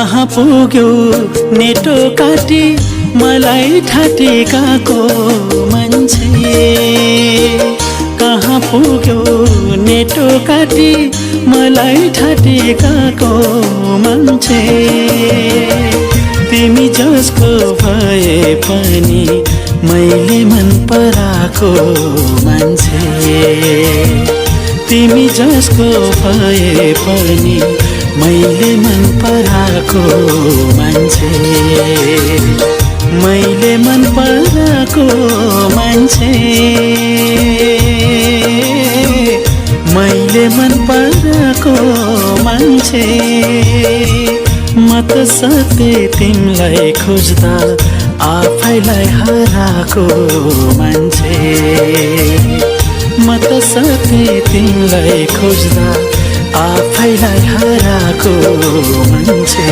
कहाँ पुग्यो नेटो काटी मलाई ठाटेकाको मान्छे। कहाँ पुग्यो नेटो काटी मलाई ठाटेकाको मान्छे। तिमी जसको भए पनि मैले मन पराएको मान्छे। तिमी जसको भए पनि मैले मन पराएको मान्छे। मैले मन पराएको मान्छे। मैले मन पराएको मान्छे। म त सधैँ तिमीलाई खोज्दा आफैलाई हराएको मान्छे। म त सधैँ तिमीलाई खोज्दा आफैलाई हराएको मान्छे।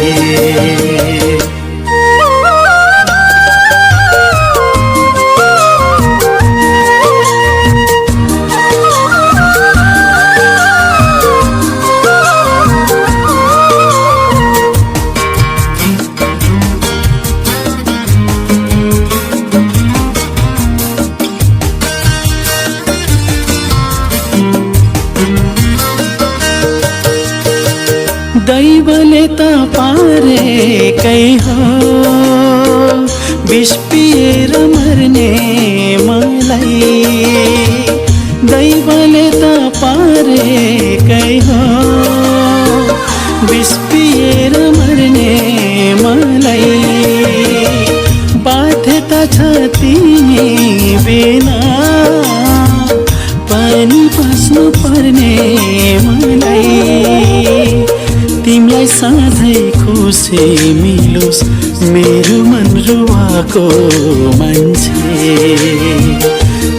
दैवले त पारेकै हो विष पिएर मर्ने मलाई। दैवले त पारेकै हो विष पिएर मर्ने मलाई। बाध्यता छ तिमी बिना पनि बस्नु पर्ने मलाई। तिमीलाई सधैँ खुसी मिलोस् मेरो मन रुवाएको मान्छे।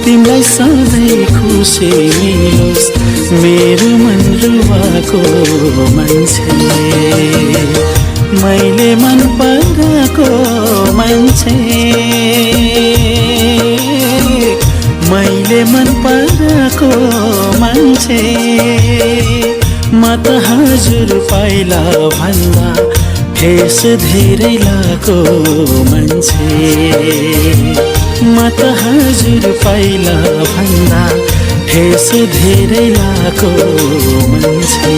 तिमीलाई सधैँ खुसी मिलोस् मेरो मन रुवाएको मान्छे। मैले मन पराएको मान्छे। मैले मन पराएको मान्छे। म त हजुर पहिला भन्दा ठेस धेरै लागेको मान्छे। म त हजुर पहिला भन्दा ठेस धेरै लागेको मान्छे।